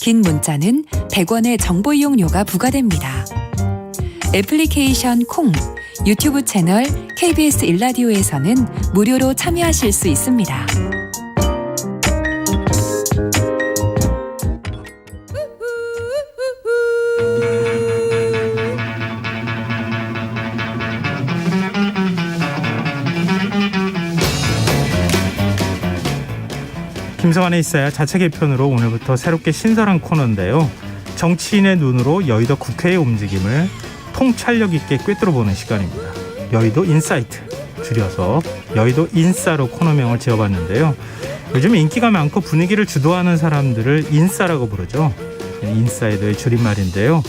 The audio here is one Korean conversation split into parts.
긴 문자는 100원의 정보 이용료가 부과됩니다. 애플리케이션 콩, 유튜브 채널 KBS 일라디오에서는 무료로 참여하실 수 있습니다. 김성환의 있어야 자체 개편으로 오늘부터 새롭게 신설한 코너인데요. 정치인의 눈으로 여의도 국회의 움직임을 통찰력 있게 꿰뚫어보는 시간입니다. 여의도 인사이트, 줄여서 여의도 인싸로 코너명을 지어봤는데요. 요즘 인기가 많고 분위기를 주도하는 사람들을 인싸라고 부르죠. 인사이드의 줄임말인데요.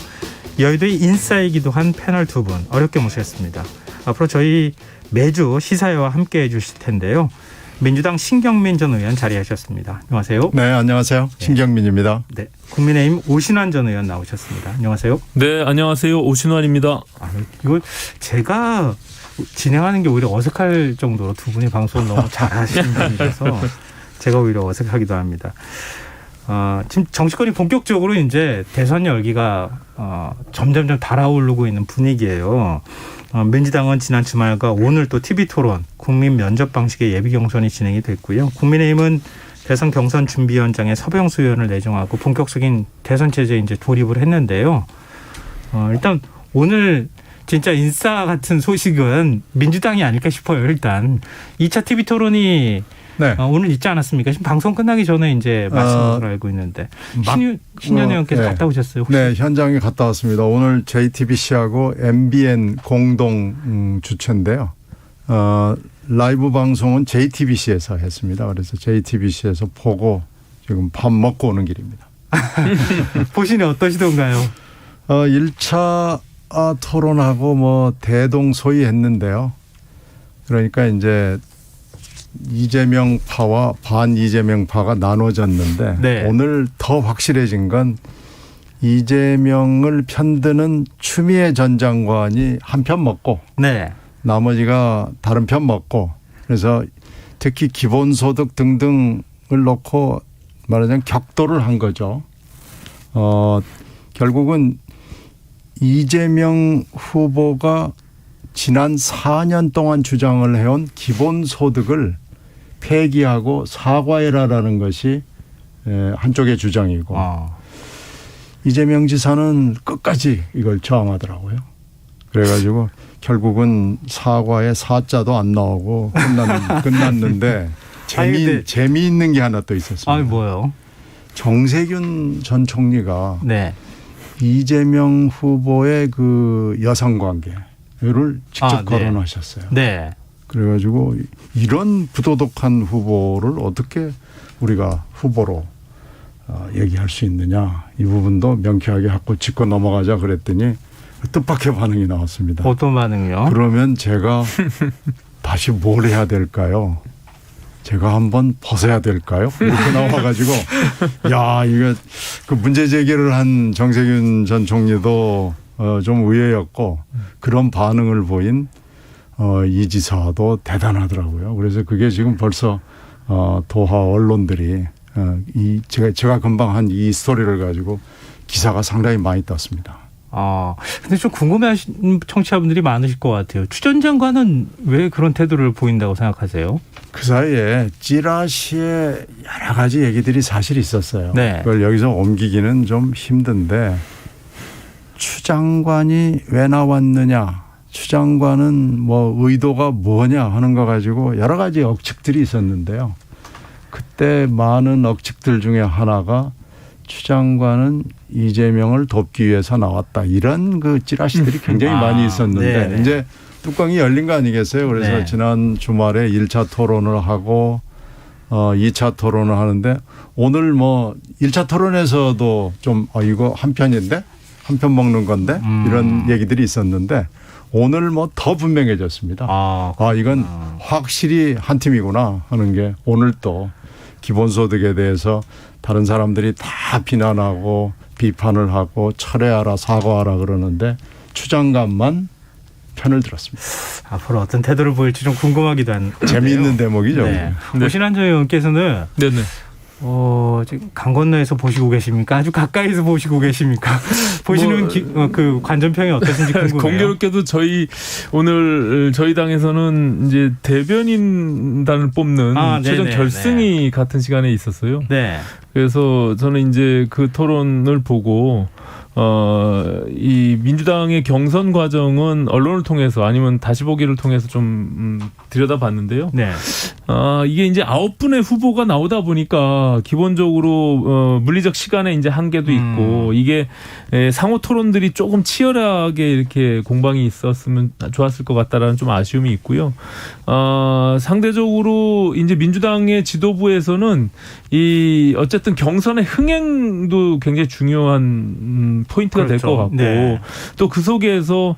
여의도의 인싸이기도 한 패널 두 분 어렵게 모셨습니다. 앞으로 저희 매주 시사회와 함께해 주실 텐데요. 민주당 신경민 전 의원 자리하셨습니다. 안녕하세요. 네, 안녕하세요. 신경민입니다. 네, 국민의힘 오신환 전 의원 나오셨습니다. 안녕하세요. 네, 안녕하세요. 오신환입니다. 이거 제가 진행하는 게 오히려 어색할 정도로 두 분이 방송을 너무 잘하시는 분이라서 제가 오히려 어색하기도 합니다. 지금 정치권이 본격적으로 이제 대선 열기가 점점점 달아오르고 있는 분위기예요. 민주당은 지난 주말과 오늘 또 TV토론, 국민 면접 방식의 예비 경선이 진행이 됐고요. 국민의힘은 대선 경선 준비위원장에 서병수 의원을 내정하고 본격적인 대선 체제에 이제 돌입을 했는데요. 일단 오늘 진짜 인싸 같은 소식은 민주당이 아닐까 싶어요. 일단 2차 TV토론이 네. 오늘 있지 않았습니까? 지금 방송 끝나기 전에 이제 마친 것으로 알고 있는데 신현 의원께서 네. 갔다 오셨어요? 혹시? 네, 현장에 갔다 왔습니다. 오늘 JTBC하고 MBN 공동 주최인데요. 라이브 방송은 JTBC에서 했습니다. 그래서 JTBC에서 보고 지금 밥 먹고 오는 길입니다. 보시니 어떠시던가요? 1차 토론하고 뭐 대동소이했는데요. 그러니까 이제 이재명파와 반 이재명파가 나눠졌는데 네. 오늘 더 확실해진 건 이재명을 편드는 추미애 전 장관이 한 편 먹고 네. 나머지가 다른 편 먹고 그래서 특히 기본소득 등등을 놓고 말하자면 격돌을 한 거죠. 결국은 이재명 후보가 지난 4년 동안 주장을 해온 기본소득을 폐기하고 사과해라라는 것이 한쪽의 주장이고 이재명 지사는 끝까지 이걸 저항하더라고요. 그래가지고 결국은 사과에 사자도 안 나오고 끝났는데 재미있는 게 하나 또 있었습니다. 뭐요? 정세균 전 총리가 네. 이재명 후보의 그 여성관계를 직접 거론하셨어요. 네. 그래가지고 이런 부도덕한 후보를 어떻게 우리가 후보로 얘기할 수 있느냐. 이 부분도 명쾌하게 하고 짚고 넘어가자 그랬더니 뜻밖의 반응이 나왔습니다. 어떤 반응이요? 그러면 제가 다시 뭘 해야 될까요? 제가 한번 벗어야 될까요? 이렇게 나와가지고 야 이거 그 문제 제기를 한 정세균 전 총리도 좀 의외였고 그런 반응을 보인 이 지사도 대단하더라고요. 그래서 그게 지금 벌써 도하 언론들이 제가 금방 한 이 스토리를 가지고 기사가 상당히 많이 떴습니다. 근데 좀 궁금해하시는 청취자분들이 많으실 것 같아요. 추 전 장관은 왜 그런 태도를 보인다고 생각하세요? 그 사이에 찌라시에 여러 가지 얘기들이 사실 있었어요. 네. 그걸 여기서 옮기기는 좀 힘든데 추 장관이 왜 나왔느냐, 추 장관은 뭐 의도가 뭐냐 하는 거 가지고 여러 가지 억측들이 있었는데요. 그때 많은 억측들 중에 하나가 추 장관은 이재명을 돕기 위해서 나왔다. 이런 그 찌라시들이 굉장히 많이 있었는데 네네. 이제 뚜껑이 열린 거 아니겠어요? 그래서 네. 지난 주말에 1차 토론을 하고 2차 토론을 하는데 오늘 뭐 1차 토론에서도 좀 이거 한 편인데 한 편 먹는 건데 이런 얘기들이 있었는데 오늘 뭐 더 분명해졌습니다. 이건 확실히 한 팀이구나 하는 게 오늘 또 기본소득에 대해서 다른 사람들이 다 비난하고 비판을 하고 철회하라 사과하라 그러는데 추 장관만 편을 들었습니다. 앞으로 어떤 태도를 보일지 좀 궁금하기도 한 재미있는 대목이죠. 네. 오신환 전 의원께서는 네네. 지금 강 건너에서 보시고 계십니까? 아주 가까이서 보시고 계십니까? 보시는 그 관전평이 어떠신지 궁금해요. 공교롭게도 오늘 저희 당에서는 이제 대변인단을 뽑는 최종 결승이 같은 시간에 있었어요. 네. 그래서 저는 이제 그 토론을 보고 이 민주당의 경선 과정은 언론을 통해서 아니면 다시 보기를 통해서 좀 들여다봤는데요. 네. 이게 이제 9분의 후보가 나오다 보니까 기본적으로 물리적 시간에 이제 한계도 있고 이게 상호 토론들이 조금 치열하게 이렇게 공방이 있었으면 좋았을 것 같다라는 좀 아쉬움이 있고요. 상대적으로 이제 민주당의 지도부에서는 이 어쨌든 경선의 흥행도 굉장히 중요한 포인트가 될 것 같고 네. 또 그 속에서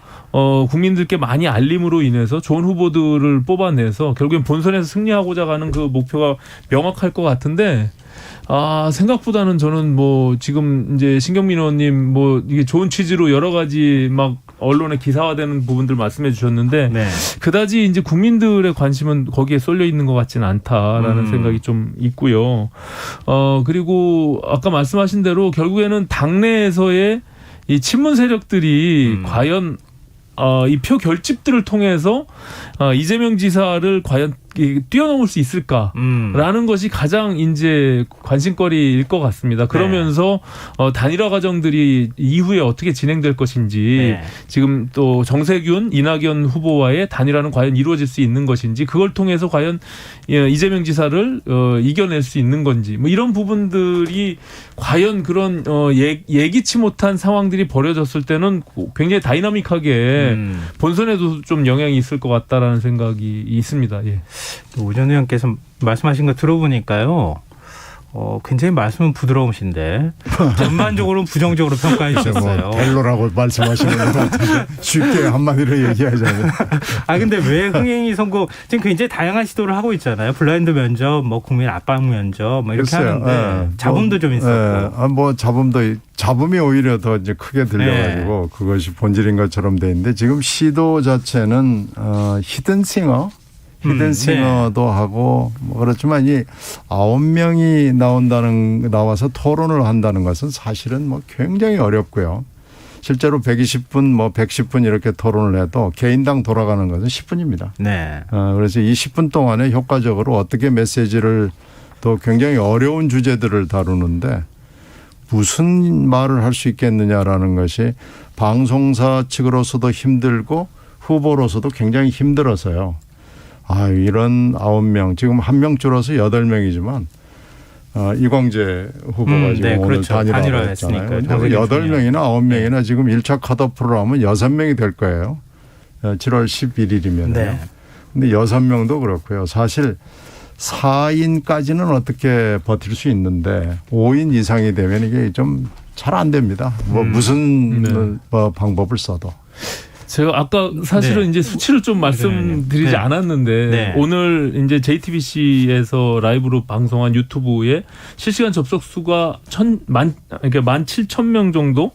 국민들께 많이 알림으로 인해서 좋은 후보들을 뽑아내서 결국엔 본선에서 승리하고자 하는 그 목표가 명확할 것 같은데 생각보다는 저는 뭐 지금 이제 신경민 의원님 뭐 이게 좋은 취지로 여러 가지 막 언론에 기사화되는 부분들 말씀해 주셨는데 네. 그다지 이제 국민들의 관심은 거기에 쏠려 있는 것 같지는 않다라는 생각이 좀 있고요. 그리고 아까 말씀하신 대로 결국에는 당내에서의 이 친문 세력들이 과연 이 표 결집들을 통해서 이재명 지사를 과연 뛰어넘을 수 있을까라는 것이 가장 이제 관심거리일 것 같습니다. 그러면서 단일화 과정들이 이후에 어떻게 진행될 것인지 지금 또 정세균, 이낙연 후보와의 단일화는 과연 이루어질 수 있는 것인지 그걸 통해서 과연 이재명 지사를 이겨낼 수 있는 건지 뭐 이런 부분들이 과연 그런 예기치 못한 상황들이 벌어졌을 때는 굉장히 다이나믹하게 본선에도 좀 영향이 있을 것 같다라는 생각이 있습니다. 예. 오전 의원께서 말씀하신 거 들어보니까요. 굉장히 말씀은 부드러우신데 전반적으로는 부정적으로 평가해 주셨어요. 벨로라고 말씀하시는 것 같은데 쉽게 한마디로 얘기하자면. 근데 왜 흥행이 선거 지금 굉장히 다양한 시도를 하고 있잖아요. 블라인드 면접, 뭐 국민 압박 면접, 뭐 이렇게 글쎄요. 하는데 잡음도 좀 있었고. 뭐 잡음이 오히려 더 이제 크게 들려가지고 그것이 본질인 것처럼 돼 있는데 지금 시도 자체는 히든싱어도 하고 뭐 그렇지만 이 9명이 나와서 토론을 한다는 것은 사실은 뭐 굉장히 어렵고요. 실제로 120분, 뭐 110분 이렇게 토론을 해도 개인당 돌아가는 것은 10분입니다. 네. 그래서 이 10분 동안에 효과적으로 어떻게 메시지를 또 굉장히 어려운 주제들을 다루는데 무슨 말을 할 수 있겠느냐라는 것이 방송사 측으로서도 힘들고 후보로서도 굉장히 힘들어서요. 이런 9명, 지금 1명 줄어서 8명이지만, 이광재 후보가 지금 오늘 그렇죠. 단일화했잖아요. 8명이나 9명이나 지금 1차 컷오프로 하면 6명이 될 거예요. 7월 11일이면. 네. 근데 6명도 그렇고요. 사실 4인까지는 어떻게 버틸 수 있는데 5인 이상이 되면 이게 좀 잘 안 됩니다. 무슨 방법을 써도. 제가 아까 사실은 이제 수치를 좀 말씀드리지 않았는데 오늘 이제 JTBC에서 라이브로 방송한 유튜브에 실시간 접속 수가 17,000명 정도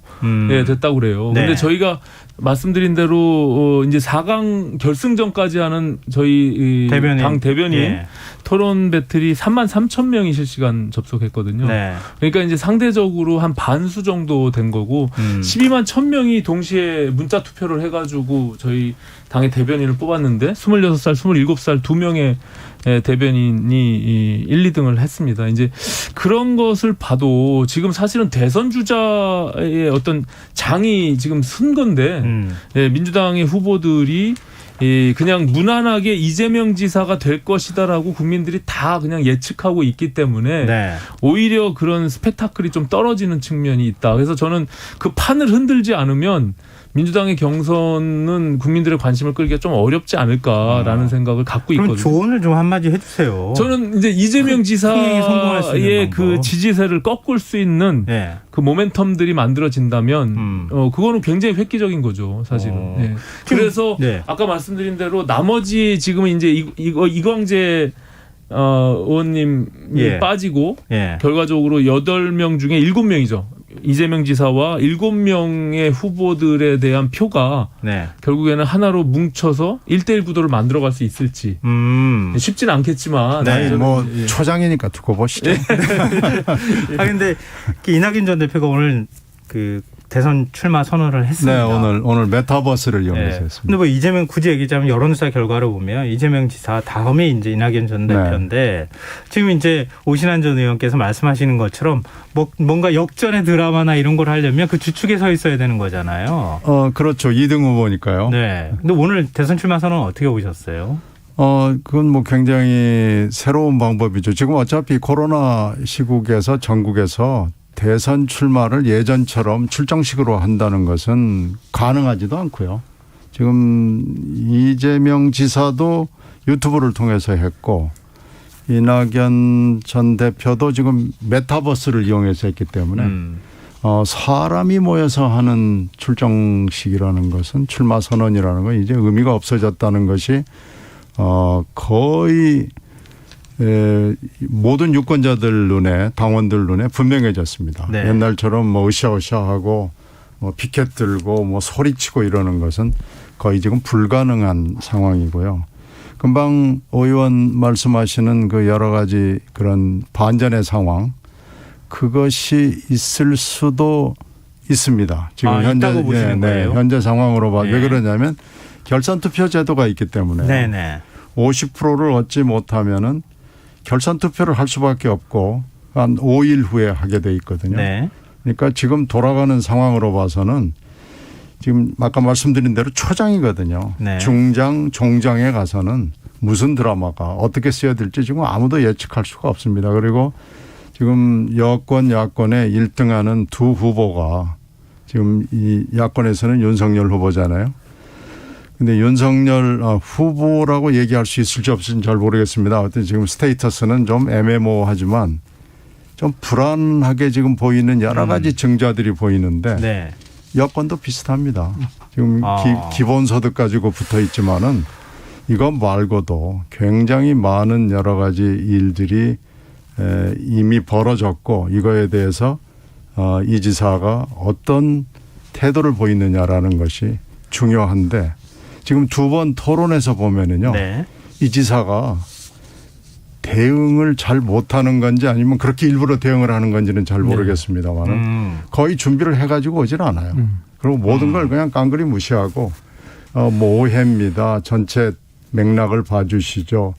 됐다고 그래요. 근데 저희가 말씀드린 대로 이제 4강 결승전까지 하는 저희 당 대변인 토론 배틀이 33,000명이 실시간 접속했거든요. 그러니까 이제 상대적으로 한 반수 정도 된 거고 12만 1,000명이 동시에 문자 투표를 해가지고 저희 당의 대변인을 뽑았는데 26살, 27살 2명의 대변인이 1, 2등을 했습니다. 이제 그런 것을 봐도 지금 사실은 대선 주자의 어떤 장이 지금 쓴 건데 민주당의 후보들이 그냥 무난하게 이재명 지사가 될 것이다라고 국민들이 다 그냥 예측하고 있기 때문에 오히려 그런 스펙타클이 좀 떨어지는 측면이 있다. 그래서 저는 그 판을 흔들지 않으면 민주당의 경선은 국민들의 관심을 끌기가 좀 어렵지 않을까라는 생각을 갖고 있거든요. 그럼 조언을 좀 한마디 해주세요. 저는 이제 이재명 지사의 그 지지세를 꺾을 수 있는 그 모멘텀들이 만들어진다면 그거는 굉장히 획기적인 거죠, 사실은. 그래서 아까 말씀드린 대로 나머지 지금은 이제 이광재 의원님이 빠지고 결과적으로 8명 중에 7명이죠. 이재명 지사와 7명의 후보들에 대한 표가 네. 결국에는 하나로 뭉쳐서 1대1 구도를 만들어갈 수 있을지 쉽진 않겠지만 네, 아니, 뭐 예. 초장이니까 두고 보시죠. 아 근데 이낙연 전 대표가 오늘 그 대선 출마 선언을 했습니다. 네, 오늘 메타버스를 이용해서 네. 했습니다. 근데 뭐 이재명 굳이 얘기하자면 여론조사 결과를 보면 이재명 지사 다음에 이제 이낙연 전 대표인데 지금 이제 오신환 전 의원께서 말씀하시는 것처럼 뭔가 역전의 드라마나 이런 걸 하려면 그 주축에 서 있어야 되는 거잖아요. 그렇죠. 2등 후보니까요. 네. 근데 오늘 대선 출마 선언 어떻게 보셨어요? 그건 뭐 굉장히 새로운 방법이죠. 지금 어차피 코로나 시국에서 전국에서 대선 출마를 예전처럼 출정식으로 한다는 것은 가능하지도 않고요. 지금 이재명 지사도 유튜브를 통해서 했고 이낙연 전 대표도 지금 메타버스를 이용해서 했기 때문에 사람이 모여서 하는 출정식이라는 것은 출마 선언이라는 건 이제 의미가 없어졌다는 것이 거의 모든 유권자들 눈에 당원들 눈에 분명해졌습니다. 네. 옛날처럼 뭐 으쌰으쌰하고 뭐 피켓 들고 뭐 소리치고 이러는 것은 거의 지금 불가능한 상황이고요. 금방 의원 말씀하시는 그 여러 가지 그런 반전의 상황 그것이 있을 수도 있습니다. 지금 있다고 보시는 거예요? 현재 상황으로 봐. 네. 왜 그러냐면 결선 투표 제도가 있기 때문에 네네. 50%를 얻지 못하면은 결선 투표를 할 수밖에 없고 한 5일 후에 하게 돼 있거든요. 네. 그러니까 지금 돌아가는 상황으로 봐서는 지금 아까 말씀드린 대로 초장이거든요. 네. 중장, 종장에 가서는 무슨 드라마가 어떻게 쓰여질지 지금 아무도 예측할 수가 없습니다. 그리고 지금 여권, 야권에 1등하는 두 후보가 지금 이 야권에서는 윤석열 후보잖아요. 근데 윤석열 후보라고 얘기할 수 있을지 없을지 잘 모르겠습니다. 어떤 지금 스테이터스는 좀 애매모호하지만 좀 불안하게 지금 보이는 여러 가지 증자들이 보이는데 네. 여권도 비슷합니다. 지금 아. 기본소득 가지고 붙어 있지만은 이것 말고도 굉장히 많은 여러 가지 일들이 이미 벌어졌고 이거에 대해서 이 지사가 어떤 태도를 보이느냐라는 것이 중요한데 지금 두 번 토론에서 보면은요. 네. 이 지사가 대응을 잘 못하는 건지 아니면 그렇게 일부러 대응을 하는 건지는 잘 모르겠습니다만은 거의 준비를 해가지고 오질 않아요. 그리고 모든 걸 그냥 깡그리 무시하고 뭐 오해입니다. 전체 맥락을 봐주시죠.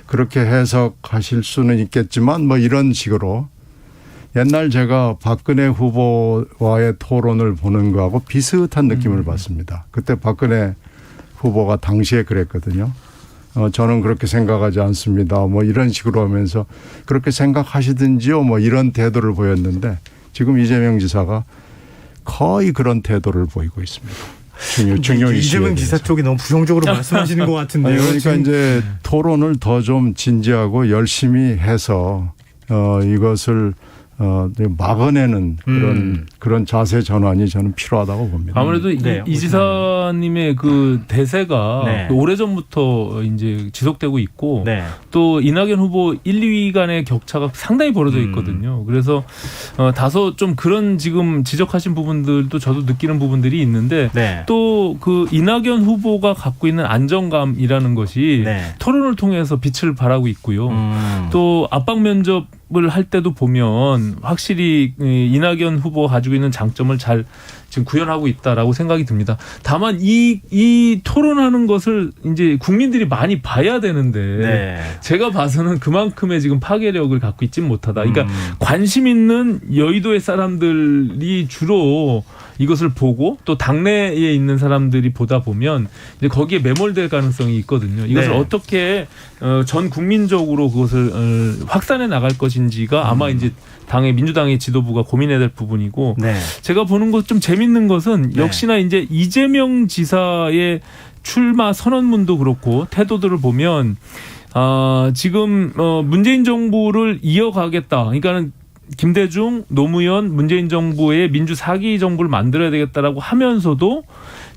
그렇게 해석하실 수는 있겠지만 뭐 이런 식으로 옛날 제가 박근혜 후보와의 토론을 보는 거하고 비슷한 느낌을 받습니다. 그때 박근혜 후보가 당시에 그랬거든요. 저는 그렇게 생각하지 않습니다. 뭐 이런 식으로 하면서 그렇게 생각하시든지요. 뭐 이런 태도를 보였는데 지금 이재명 지사가 거의 그런 태도를 보이고 있습니다. 중요 이재명 지사 쪽이 너무 부정적으로 말씀하시는 것 같은데요. 그러니까 이제 토론을 더 좀 진지하고 열심히 해서 이것을 막아내는 그런 자세 전환이 저는 필요하다고 봅니다. 아무래도 이 지사님의 그 대세가 네. 오래전부터 이제 지속되고 있고 네. 또 이낙연 후보 1, 2위 간의 격차가 상당히 벌어져 있거든요. 그래서 다소 좀 그런 지금 지적하신 부분들도 저도 느끼는 부분들이 있는데 네. 또 그 이낙연 후보가 갖고 있는 안정감이라는 것이 네. 토론을 통해서 빛을 발하고 있고요. 또 압박 면접을 할 때도 보면 확실히 이낙연 후보가 가지고 있는 장점을 잘 지금 구현하고 있다라고 생각이 듭니다. 다만 이 토론하는 것을 이제 국민들이 많이 봐야 되는데 네. 제가 봐서는 그만큼의 지금 파괴력을 갖고 있진 못하다. 그러니까 관심 있는 여의도의 사람들이 주로 이것을 보고 또 당내에 있는 사람들이 보다 보면 이제 거기에 매몰될 가능성이 있거든요. 이것을 네. 어떻게 전 국민적으로 그것을 확산해 나갈 것인지가 아마 이제 민주당의 지도부가 고민해야 될 부분이고 네. 제가 보는 것 좀 재밌는 것은 네. 역시나 이제 이재명 지사의 출마 선언문도 그렇고 태도들을 보면 지금 문재인 정부를 이어가겠다. 그러니까는 김대중, 노무현, 문재인 정부의 민주 4기 정부를 만들어야 되겠다라고 하면서도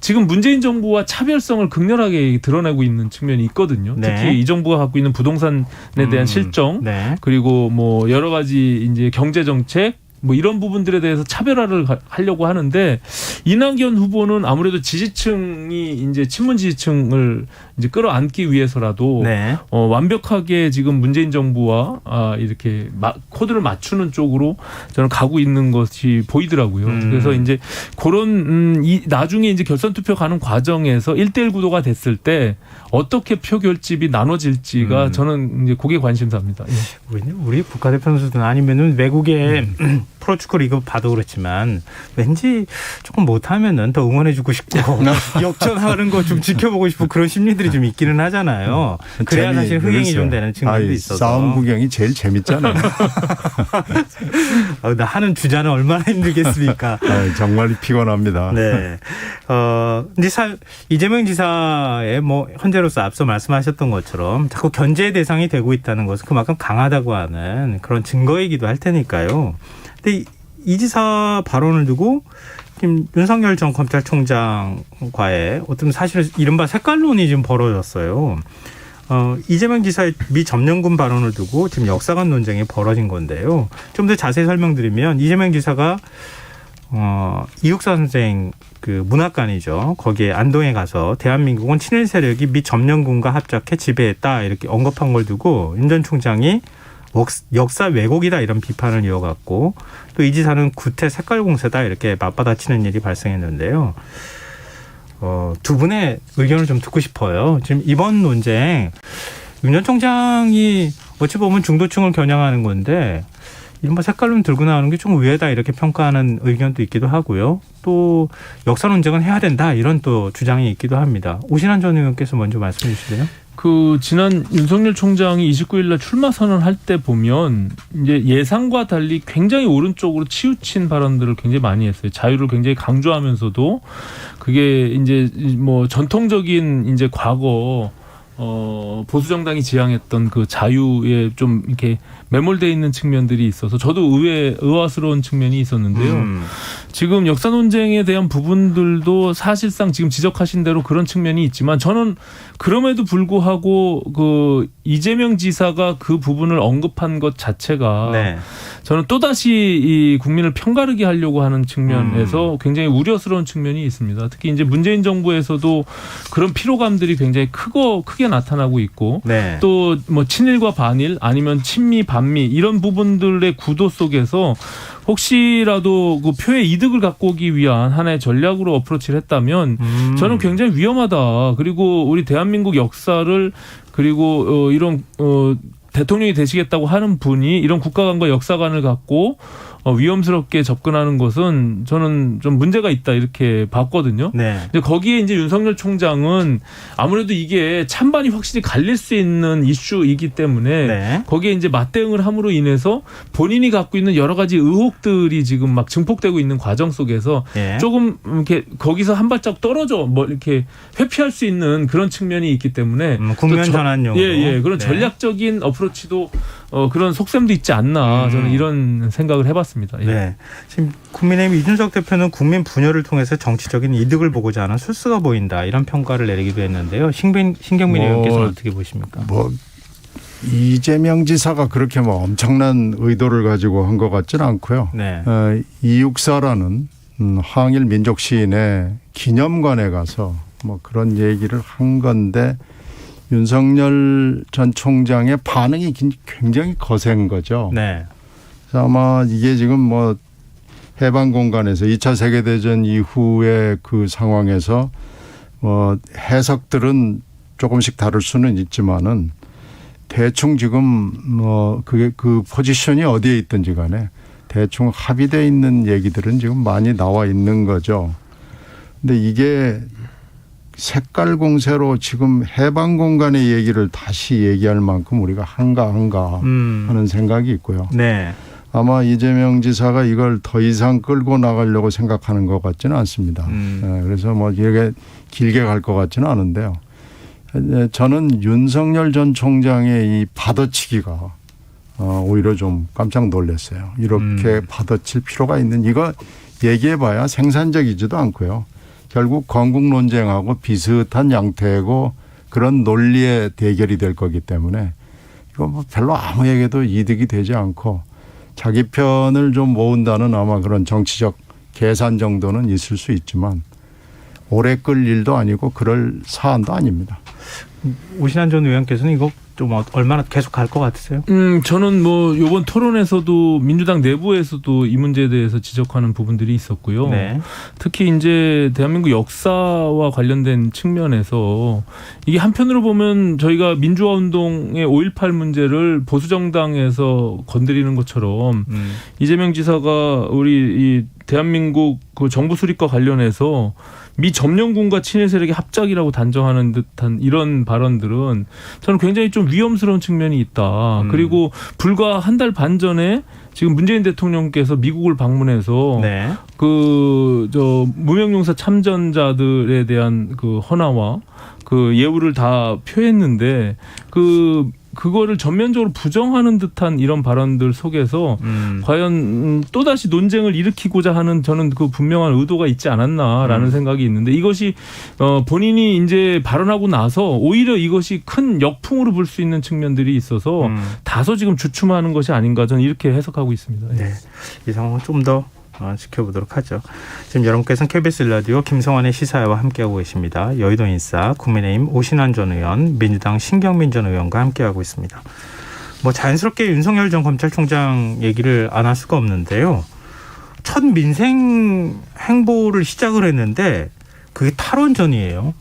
지금 문재인 정부와 차별성을 극렬하게 드러내고 있는 측면이 있거든요. 네. 특히 이 정부가 갖고 있는 부동산에 대한 실정, 네. 그리고 뭐 여러 가지 이제 경제 정책, 뭐 이런 부분들에 대해서 차별화를 하려고 하는데 이낙연 후보는 아무래도 지지층이 이제 친문 지지층을 이제 끌어안기 위해서라도 네. 완벽하게 지금 문재인 정부와 이렇게 코드를 맞추는 쪽으로 저는 가고 있는 것이 보이더라고요. 그래서 이제 그런 나중에 이제 결선 투표 가는 과정에서 1대1 구도가 됐을 때 어떻게 표 결집이 나눠질지가 저는 이제 그게 관심사입니다. 예. 우리 국가대표 선수든 아니면은 외국의 프로축구 리그 봐도 그렇지만 왠지 조금 못하면은 더 응원해주고 싶고 역전하는 거 좀 지켜보고 싶고 그런 심리들이 좀 있기는 하잖아요. 그래야 사실 흥행이 좀 되는 측면도 있어서. 싸움 구경이 제일 재밌잖아요. 나 하는 주자는 얼마나 힘들겠습니까? 정말 피곤합니다. 네. 이재명 지사의 뭐 현재로서 앞서 말씀하셨던 것처럼 자꾸 견제 대상이 되고 있다는 것은 그만큼 강하다고 하는 그런 증거이기도 할 테니까요. 근데 이 지사 발언을 두고 지금 윤석열 전 검찰총장과의 어떤 사실 이른바 색깔론이 지금 벌어졌어요. 이재명 지사의 미 점령군 발언을 두고 지금 역사관 논쟁이 벌어진 건데요. 좀 더 자세히 설명드리면 이재명 지사가 이육사 선생 그 문학관이죠. 거기에 안동에 가서 대한민국은 친일 세력이 미 점령군과 합작해 지배했다 이렇게 언급한 걸 두고 윤 전 총장이 역사 왜곡이다 이런 비판을 이어갔고 또 이 지사는 구태 색깔 공세다 이렇게 맞받아치는 일이 발생했는데요. 두 분의 의견을 좀 듣고 싶어요. 지금 이번 논쟁 윤 전 총장이 어찌 보면 중도층을 겨냥하는 건데 이른바 색깔론 들고 나오는 게 좀 의외다 이렇게 평가하는 의견도 있기도 하고요. 또 역사 논쟁은 해야 된다 이런 또 주장이 있기도 합니다. 오신환 전 의원께서 먼저 말씀해 주시래요. 지난 윤석열 총장이 29일 날 출마 선언할 때 보면 이제 예상과 달리 굉장히 오른쪽으로 치우친 발언들을 굉장히 많이 했어요. 자유를 굉장히 강조하면서도 그게 이제 뭐 전통적인 이제 과거 보수 정당이 지향했던 그 자유에 좀 이렇게 매몰되어 있는 측면들이 있어서 저도 의아스러운 측면이 있었는데요. 지금 역사 논쟁에 대한 부분들도 사실상 지금 지적하신 대로 그런 측면이 있지만 저는 그럼에도 불구하고 그 이재명 지사가 그 부분을 언급한 것 자체가 네. 저는 또다시 이 국민을 편가르게 하려고 하는 측면에서 굉장히 우려스러운 측면이 있습니다. 특히 이제 문재인 정부에서도 그런 피로감들이 굉장히 크게 나타나고 있고 네. 또 뭐 친일과 반일 아니면 친미 반미 이런 부분들의 구도 속에서 혹시라도 그 표의 이득을 갖고 오기 위한 하나의 전략으로 어프로치를 했다면 저는 굉장히 위험하다. 그리고 우리 대한민국 역사를 그리고 이런 대통령이 되시겠다고 하는 분이 이런 국가관과 역사관을 갖고 위험스럽게 접근하는 것은 저는 좀 문제가 있다 이렇게 봤거든요. 네. 근데 거기에 이제 윤석열 총장은 아무래도 이게 찬반이 확실히 갈릴 수 있는 이슈이기 때문에 네. 거기에 이제 맞대응을 함으로 인해서 본인이 갖고 있는 여러 가지 의혹들이 지금 막 증폭되고 있는 과정 속에서 네. 조금 이렇게 거기서 한 발짝 떨어져 뭐 이렇게 회피할 수 있는 그런 측면이 있기 때문에 국면 전환용으로. 예, 그런 네. 전략적인 어프로치도 그런 속셈도 있지 않나 저는 이런 생각을 해봤습니다. 예. 네. 지금 국민의힘 이준석 대표는 국민 분열을 통해서 정치적인 이득을 보고자 하는 술수가 보인다 이런 평가를 내리기도 했는데요. 신경민 의원께서는 어떻게 보십니까? 이재명 지사가 그렇게 뭐 엄청난 의도를 가지고 한 것 같지는 않고요. 네. 이육사라는 항일 민족 시인의 기념관에 가서 뭐 그런 얘기를 한 건데 윤석열 전 총장의 반응이 굉장히 거센 거죠. 네. 그래서 아마 이게 지금 뭐 해방 공간에서 2차 세계대전 이후의 그 상황에서 뭐 해석들은 조금씩 다를 수는 있지만은 대충 지금 뭐 그게 그 포지션이 어디에 있든지 간에 대충 합의되어 있는 얘기들은 지금 많이 나와 있는 거죠. 근데 이게 색깔 공세로 지금 해방 공간의 얘기를 다시 얘기할 만큼 우리가 한가 하는 생각이 있고요. 네. 아마 이재명 지사가 이걸 더 이상 끌고 나가려고 생각하는 것 같지는 않습니다. 그래서 뭐 이게 길게 갈 것 같지는 않은데요. 저는 윤석열 전 총장의 이 받아치기가 오히려 좀 깜짝 놀랐어요. 이렇게 받아칠 필요가 있는 이거 얘기해봐야 생산적이지도 않고요. 결국 건국 논쟁하고 비슷한 양태고 그런 논리의 대결이 될 거기 때문에 이거 뭐 별로 아무에게도 이득이 되지 않고 자기 편을 좀 모은다는 아마 그런 정치적 계산 정도는 있을 수 있지만 오래 끌 일도 아니고 그럴 사안도 아닙니다. 오신환 전 의원께서는 이거 좀 얼마나 계속 갈 것 같으세요? 저는 뭐 이번 토론에서도 민주당 내부에서도 이 문제에 대해서 지적하는 부분들이 있었고요. 네. 특히 이제 대한민국 역사와 관련된 측면에서 이게 한편으로 보면 저희가 민주화 운동의 5.18 문제를 보수 정당에서 건드리는 것처럼 이재명 지사가 우리 이 대한민국 그 정부 수립과 관련해서 미 점령군과 친일 세력의 합작이라고 단정하는 듯한 이런 발언들은 저는 굉장히 좀 위험스러운 측면이 있다. 그리고 불과 한 달 반 전에 지금 문재인 대통령께서 미국을 방문해서 네. 무명용사 참전자들에 대한 그 헌화와 그 예우를 다 표했는데 그거를 전면적으로 부정하는 듯한 이런 발언들 속에서 과연 또다시 논쟁을 일으키고자 하는 저는 그 분명한 의도가 있지 않았나라는 생각이 있는데 이것이 본인이 이제 발언하고 나서 오히려 이것이 큰 역풍으로 불 수 있는 측면들이 있어서 다소 지금 주춤하는 것이 아닌가 저는 이렇게 해석하고 있습니다. 네. 이 상황은 좀 더 지켜보도록 하죠. 지금 여러분께서는 KBS 라디오 김성환의 시사회와 함께하고 계십니다. 여의도 인싸 국민의힘 오신환 전 의원, 민주당 신경민 전 의원과 함께하고 있습니다. 뭐 자연스럽게 윤석열 전 검찰총장 얘기를 안 할 수가 없는데요. 첫 민생 행보를 시작을 했는데 그게 탈원전이에요.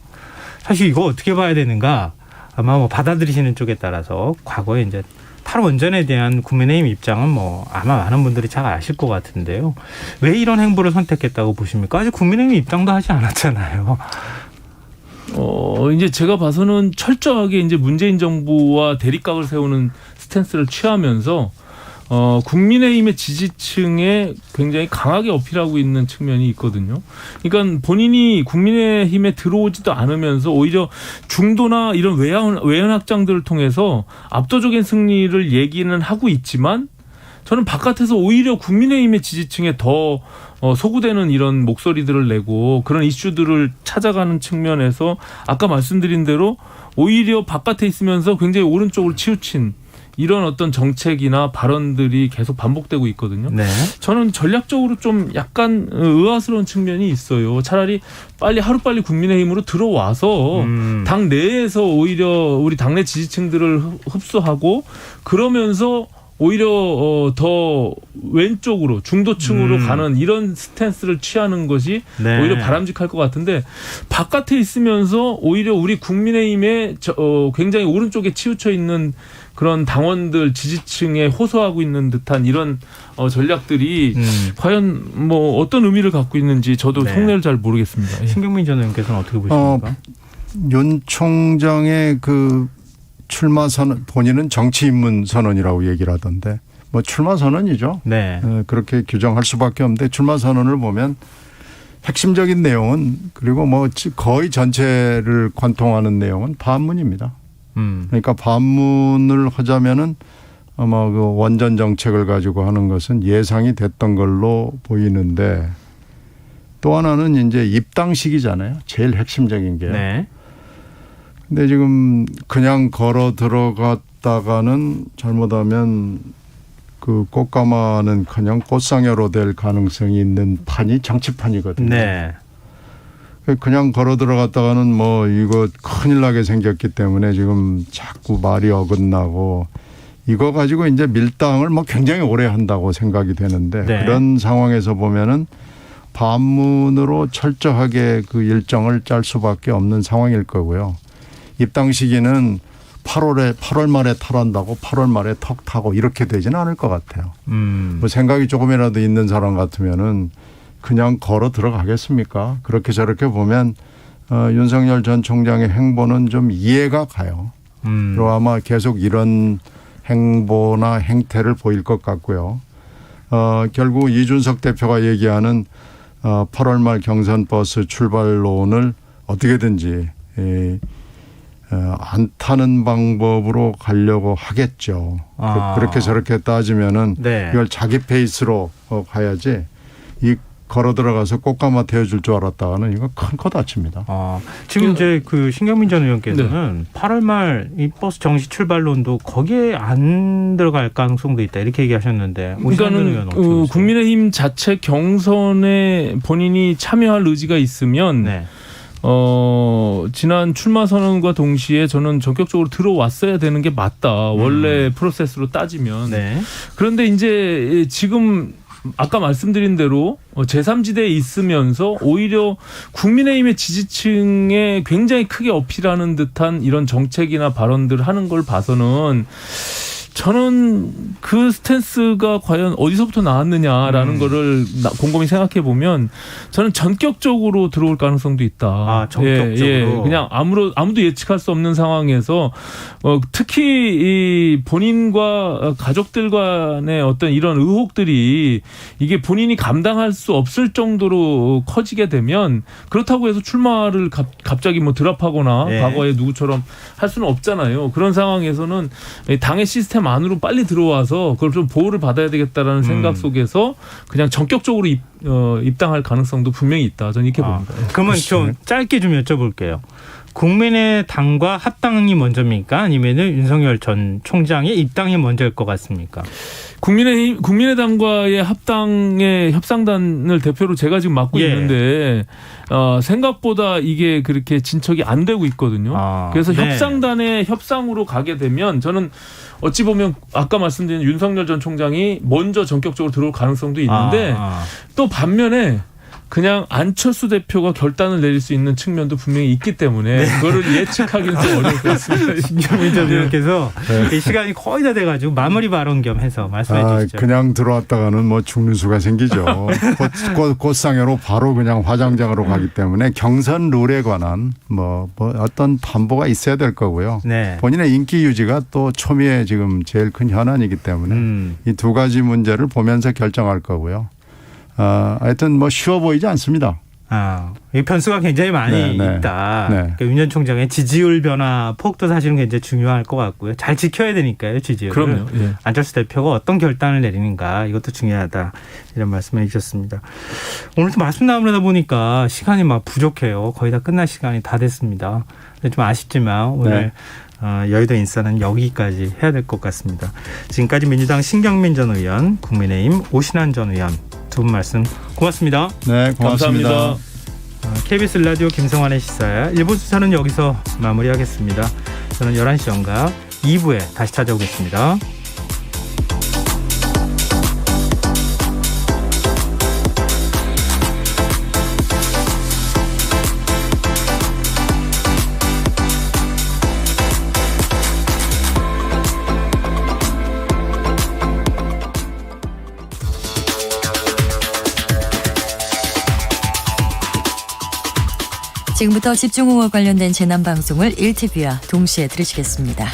사실 이거 어떻게 봐야 되는가? 아마 뭐 받아들이시는 쪽에 따라서 과거에 이제 탈원전에 대한 국민의힘 입장은 뭐 아마 많은 분들이 잘 아실 것 같은데요. 왜 이런 행보를 선택했다고 보십니까? 아직 국민의힘 입장도 하지 않았잖아요. 이제 제가 봐서는 철저하게 이제 문재인 정부와 대립각을 세우는 스탠스를 취하면서 국민의힘의 지지층에 굉장히 강하게 어필하고 있는 측면이 있거든요. 그러니까 본인이 국민의힘에 들어오지도 않으면서 오히려 중도나 이런 외연 확장들을 통해서 압도적인 승리를 얘기는 하고 있지만 저는 바깥에서 오히려 국민의힘의 지지층에 더 소구되는 이런 목소리들을 내고 그런 이슈들을 찾아가는 측면에서 아까 말씀드린 대로 오히려 바깥에 있으면서 굉장히 오른쪽으로 치우친 이런 어떤 정책이나 발언들이 계속 반복되고 있거든요. 네. 저는 전략적으로 좀 약간 의아스러운 측면이 있어요. 차라리 하루빨리 국민의힘으로 들어와서 당 내에서 오히려 우리 당내 지지층들을 흡수하고 그러면서 오히려 더 왼쪽으로 중도층으로 가는 이런 스탠스를 취하는 것이 네. 오히려 바람직할 것 같은데 바깥에 있으면서 오히려 우리 국민의힘에 굉장히 오른쪽에 치우쳐 있는 그런 당원들 지지층에 호소하고 있는 듯한 이런 전략들이 과연 뭐 어떤 의미를 갖고 있는지 저도 네. 속내를 잘 모르겠습니다. 예. 신경민 전 의원께서는 어떻게 보십니까? 윤 총장의 그 출마 선언, 본인은 정치 입문 선언이라고 얘기를 하던데 뭐 출마 선언이죠. 네. 그렇게 규정할 수밖에 없는데 출마 선언을 보면 핵심적인 내용은 그리고 뭐 거의 전체를 관통하는 내용은 반문입니다. 그러니까 반문을 하자면은 아마 그 원전 정책을 가지고 하는 것은 예상이 됐던 걸로 보이는데 또 하나는 이제 입당식이잖아요. 제일 핵심적인 게요. 네. 근데 지금 그냥 걸어 들어갔다가는 잘못하면 그 꽃가마는 그냥 꽃상여로 될 가능성이 있는 판이 정치판이거든요. 네. 그냥 걸어 들어갔다가는 뭐 이거 큰일 나게 생겼기 때문에 지금 자꾸 말이 어긋나고 이거 가지고 이제 밀당을 뭐 굉장히 오래 한다고 생각이 되는데 네. 그런 상황에서 보면은 반문으로 철저하게 그 일정을 짤 수밖에 없는 상황일 거고요. 입당 시기는 8월 말에 탈한다고 8월 말에 턱 타고 이렇게 되지는 않을 것 같아요. 뭐 생각이 조금이라도 있는 사람 같으면은 그냥 걸어 들어가겠습니까? 그렇게 저렇게 보면 윤석열 전 총장의 행보는 좀 이해가 가요. 그리고 아마 계속 이런 행보나 행태를 보일 것 같고요. 결국 이준석 대표가 얘기하는 8월 말 경선 버스 출발론을 어떻게든지 안 타는 방법으로 가려고 하겠죠. 그렇게 저렇게 따지면은 네. 이걸 자기 페이스로 가야지. 이 걸어 들어가서 꽃가마 태워줄 줄 알았다가는 이거 큰 코 다칩니다. 지금 이제 그 신경민 전 의원께서는 8월 말 이 버스 정시 출발론도 거기에 안 들어갈 가능성도 있다 이렇게 얘기하셨는데, 그러니까는 국민의힘 자체 경선에 본인이 참여할 의지가 있으면 네. 지난 출마 선언과 동시에 저는 전격적으로 들어왔어야 되는 게 맞다. 원래 프로세스로 따지면. 네. 그런데 이제 지금 아까 말씀드린 대로 제3지대에 있으면서 오히려 국민의힘의 지지층에 굉장히 크게 어필하는 듯한 이런 정책이나 발언들을 하는 걸 봐서는 저는 그 스탠스가 과연 어디서부터 나왔느냐라는 거를 곰곰이 생각해 보면 저는 전격적으로 들어올 가능성도 있다. 전격적으로. 그냥 아무도 예측할 수 없는 상황에서 특히 이 본인과 가족들 간의 어떤 이런 의혹들이 이게 본인이 감당할 수 없을 정도로 커지게 되면, 그렇다고 해서 출마를 갑자기 뭐 드랍하거나 과거에 누구처럼 할 수는 없잖아요. 그런 상황에서는 당의 시스템 안으로 빨리 들어와서 그걸 좀 보호를 받아야 되겠다라는 생각 속에서 그냥 전격적으로 입당할 가능성도 분명히 있다. 저는 이렇게 봅니다. 그러면 좀 짧게 좀 여쭤볼게요. 국민의당과 합당이 먼저입니까? 아니면은 윤석열 전 총장의 입당이 먼저일 것 같습니까? 국민의당과의 합당의 협상단을 대표로 제가 지금 맡고 있는데 생각보다 이게 그렇게 진척이 안 되고 있거든요. 그래서 협상단의 협상으로 가게 되면 저는 어찌 보면 아까 말씀드린 윤석열 전 총장이 먼저 전격적으로 들어올 가능성도 있는데 또 반면에 그냥 안철수 대표가 결단을 내릴 수 있는 측면도 분명히 있기 때문에 그거를 예측하기는 좀 어려울 것 같습니다. 신경민 전 의원께서 시간이 거의 다 돼가지고 마무리 발언 겸 해서 말씀해 주시죠. 그냥 들어왔다가는 뭐 죽는 수가 생기죠. 꽃상회로 바로 그냥 화장장으로 가기 때문에 경선 룰에 관한 뭐 어떤 담보가 있어야 될 거고요. 네. 본인의 인기 유지가 또 초미의 지금 제일 큰 현안이기 때문에 이 두 가지 문제를 보면서 결정할 거고요. 하여튼 뭐 쉬워 보이지 않습니다. 이 변수가 굉장히 많이 있다. 그러니까 윤 전 총장의 지지율 변화 폭도 사실은 굉장히 중요할 것 같고요. 잘 지켜야 되니까요, 지지율을. 그럼요. 안철수 대표가 어떤 결단을 내리는가 이것도 중요하다. 이런 말씀을 해주셨습니다. 오늘도 말씀 나누다 보니까 시간이 막 부족해요. 거의 다 끝날 시간이 다 됐습니다. 좀 아쉽지만 오늘 여의도 인싸는 여기까지 해야 될 것 같습니다. 지금까지 민주당 신경민 전 의원, 국민의힘 오신환 전 의원 두 분 말씀 고맙습니다. 네, 고맙습니다. 감사합니다. KBS 라디오 김성환의 시사야 1부 수사는 여기서 마무리하겠습니다. 저는 11시 영각 2부에 다시 찾아오겠습니다. 지금부터 집중호우 관련된 재난방송을 1TV와 동시에 들으시겠습니다.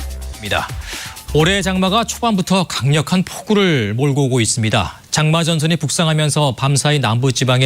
올해 장마가 초반부터 강력한 폭우를 몰고 오고 있습니다. 장마 전선이 북상하면서 밤사이 남부지방에